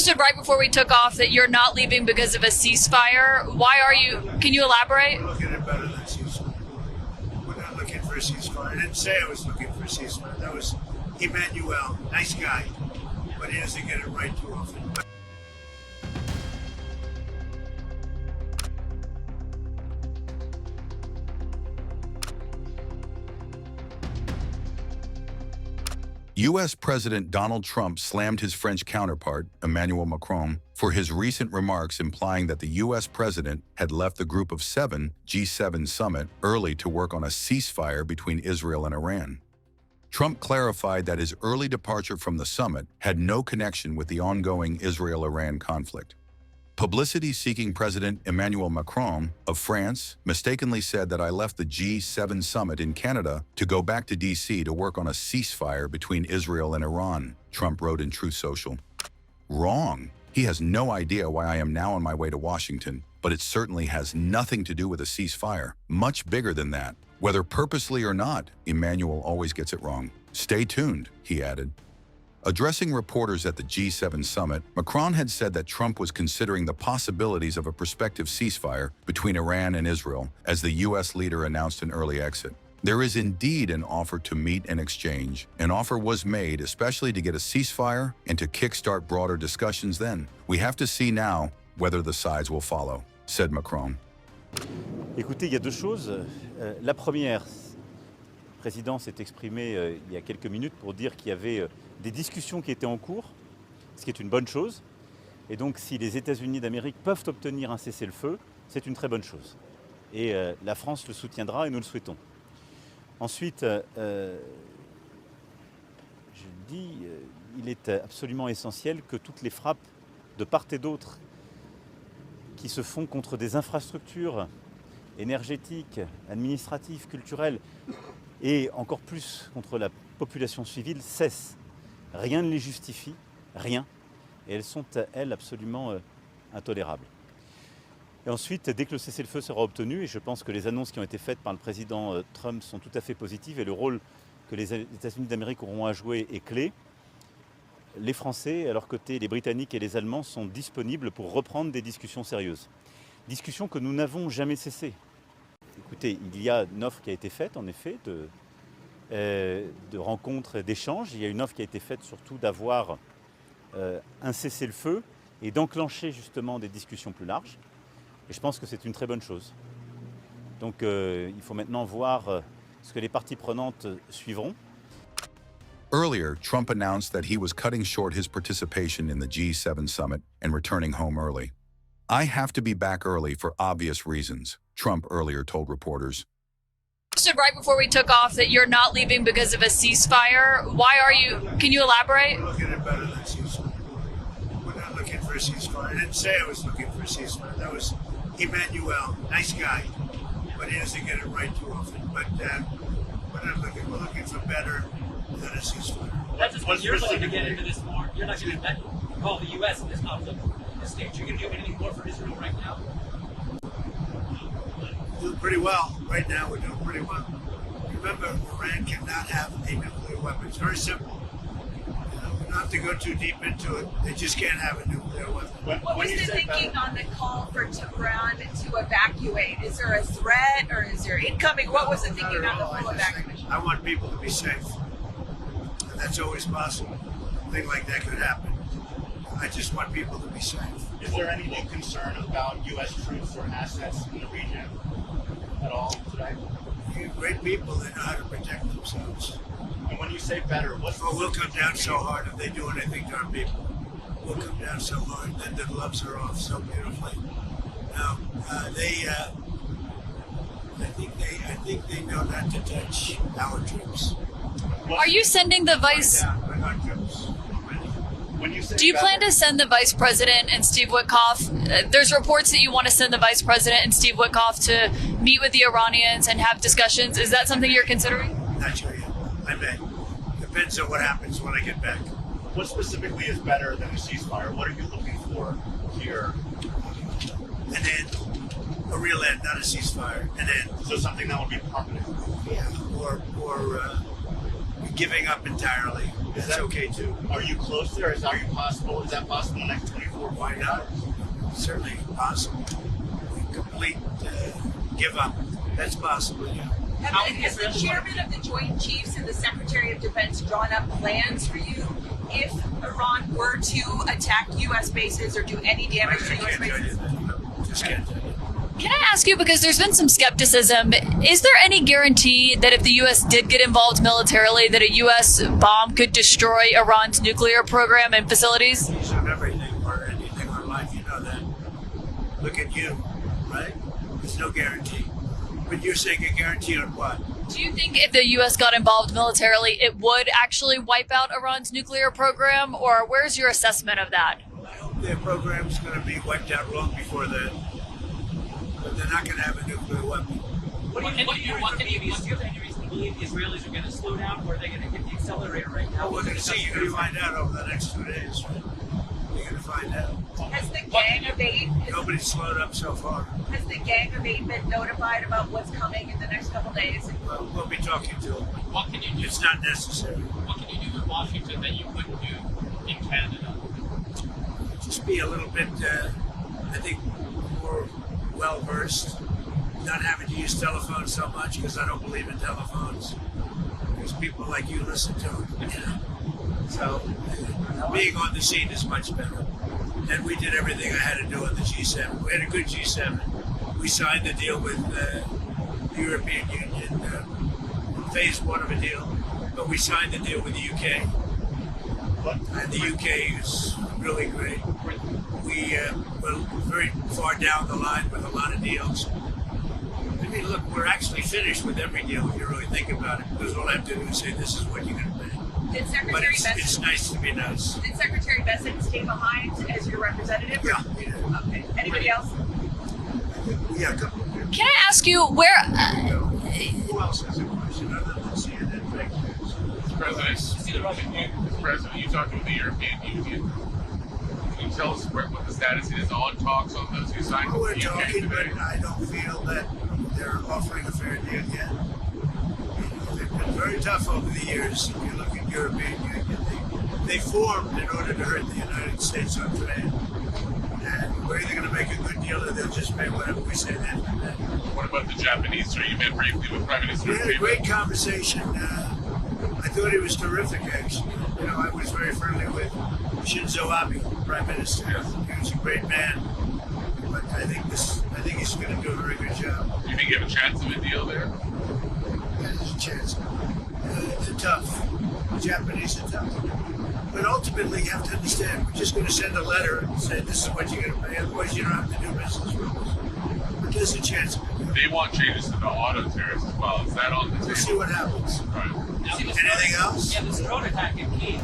Said right before we took off that you're not leaving because of a ceasefire. Why are you? Can you elaborate? We're looking at better than ceasefire. We're not looking for a ceasefire. I didn't say I was looking for a ceasefire. That was Emmanuel, nice guy, but he doesn't get it right too often. U.S. President Donald Trump slammed his French counterpart, Emmanuel Macron, for his recent remarks implying that the U.S. president had left the Group of Seven G7 summit early to work on a ceasefire between Israel and Iran. Trump clarified that his early departure from the summit had no connection with the ongoing Israel-Iran conflict. Publicity-seeking President Emmanuel Macron of France mistakenly said that I left the G7 summit in Canada to go back to D.C. to work on a ceasefire between Israel and Iran, Trump wrote in Truth Social. Wrong. He has no idea why I am now on my way to Washington, but it certainly has nothing to do with a ceasefire. Much bigger than that. Whether purposely or not, Emmanuel always gets it wrong. Stay tuned, he added. Addressing reporters at the G7 summit, Macron had said that Trump was considering the possibilities of a prospective ceasefire between Iran and Israel as the U.S. leader announced an early exit. There is indeed an offer to meet and exchange. An offer was made especially to get a ceasefire and to kickstart broader discussions then. We have to see now whether the sides will follow, said Macron. Écoutez, il y a deux choses. La première, le président s'est exprimé il y a quelques minutes pour dire qu'il y avait des discussions qui étaient en cours, ce qui est une bonne chose. Et donc, si les États-Unis d'Amérique peuvent obtenir un cessez-le-feu, c'est une très bonne chose. Et la France le soutiendra et nous le souhaitons. Ensuite, je dis, il est absolument essentiel que toutes les frappes de part et d'autre qui se font contre des infrastructures énergétiques, administratives, culturelles et encore plus contre la population civile cessent. Rien ne les justifie, rien, et elles sont, elles, absolument intolérables. Et ensuite, dès que le cessez-le-feu sera obtenu, et je pense que les annonces qui ont été faites par le président Trump sont tout à fait positives, et le rôle que les États-Unis d'Amérique auront à jouer est clé, les Français, à leur côté, les Britanniques et les Allemands sont disponibles pour reprendre des discussions sérieuses. Discussions que nous n'avons jamais cessées. Écoutez, il y a une offre qui a été faite, en effet, de rencontres et d'échanges. Il y a une offre qui a été faite surtout d'avoir un cessez-le-feu et d'enclencher justement des discussions plus larges. Et je pense que c'est une très bonne chose. Donc il faut maintenant voir ce que les parties prenantes suivront. Earlier, Trump announced that he was cutting short his participation in the G7 summit and returning home early. I have to be back early for obvious reasons, Trump earlier told reporters. Said right before we took off that you're not leaving because of a ceasefire. Why are you? Can you elaborate? We're looking at better than ceasefire. We're not looking for a ceasefire. I didn't say I was looking for a ceasefire. That was Emmanuel, nice guy, but he doesn't get it right too often. But we're not looking. We're looking for better than a ceasefire. That's just what you're going to get into this more. You're not going to involve the U.S. in this conflict at this stage. You're going to do anything more for Israel right now? We're doing pretty well. Right now, we're doing pretty well. Remember, Iran cannot have a nuclear weapon. It's very simple. We don't have to go too deep into it. They just can't have a nuclear weapon. What was the thinking on the call for Tehran to evacuate? Is there a threat or is there incoming? What was the thinking on the full evacuation? I want people to be safe. And that's always possible. A thing like that could happen. I just want people to be safe. Is there any new concern about U.S. troops or assets in the region at all today? You're great people, they know how to protect themselves. And when you say better, what's Well, we'll come down so hard if they do anything to our people. We'll come down so hard, then the gloves are off so beautifully. Now, I think they know not to touch our troops. Are you sending the vice? Bring our troops. when you say Do you better, plan to send the vice president and Steve Witkoff? There's reports that you want to send the vice president and Steve Witkoff to meet with the Iranians and have discussions. Is that something you're considering? Not sure yet. I may. Depends on what happens when I get back. what specifically is better than a ceasefire? What are you looking for here? An end. A real end, not a ceasefire. An end. So something that would be permanent. Yeah. Or we giving up entirely. That's okay too. Are you close there? Is that possible? Is that possible in the next 24? Why not? Certainly possible. Complete give up. That's possible, yeah. Has the chairman of the Joint Chiefs and the Secretary of Defense drawn up plans for you if Iran were to attack U.S. bases or do any damage to I U.S. can't tell you bases? that. Just can't tell you. Can I ask you, because there's been some skepticism, is there any guarantee that if the U.S. did get involved militarily, that a U.S. bomb could destroy Iran's nuclear program and facilities? Piece of everything or anything in life, you know that. Look at you, right? There's no guarantee. But you're saying a guarantee on what? Do you think if the U.S. got involved militarily, it would actually wipe out Iran's nuclear program? Or where's your assessment of that? I hope their program's going to be wiped out long before that. But they're not going to have a nuclear weapon. What do you want to be? Do you have any reason to believe the Israelis are going to slow down, or are they going to hit the accelerator right now? Well, we're going to see. You're going to find out over the next 2 days. Right? You're going to find out. Has the gang of eight? Nobody's slowed up so far. Has the gang of eight been notified about what's coming in the next couple days? Well, we'll be talking to them. What can you do? It's not necessary. What can you do in Washington that you couldn't do in Canada? Just be a little bit, I think, more well-versed. Not having to use telephones so much because I don't believe in telephones. Because people like you listen to them, you know. So being on the scene is much better. And we did everything I had to do on the G7. We had a good G7. We signed the deal with the European Union, phase one of a deal. But we signed the deal with the UK. And the UK is really great. We're very far down the line with a lot of deals. I mean, look, we're actually finished with every deal if you really think about it, because all I have to do is say, this is what you're going to pay. Did But Secretary it's Bessent, nice to be nice. did Secretary Bessent stay behind as your representative? Yeah, we did. Okay. Anybody else? Yeah, a couple of people. Can I ask you where? Who else has a question other than CNN fake news? Mr. President, you talked with the European Union. Can you tell us what the status is on talks on those who signed Well, we're with the UK talking, but today? I don't feel that they're offering a fair deal yet. They've been very tough over the years. If you look at European Union, they formed in order to hurt the United States on trade. And we're either going to make a good deal or they'll just pay whatever we say then. What about the Japanese? Sir, you met briefly with Prime Minister. We had a great conversation. I thought he was terrific, actually. You know, I was very friendly with Shinzo Abe, Prime Minister. He was a great man. But I think he's going to do a very good job. Do you think you have a chance of a deal there? There's a chance. They're tough. The Japanese are tough. But ultimately, you have to understand, we're just going to send a letter and say, this is what you're going to pay. Otherwise, you don't have to do business with us. But there's a chance. They want changes to the auto tariffs as well. Is that on the We'll see table? what happens. Right. Anything else? Yeah, this drone attack in Kyiv.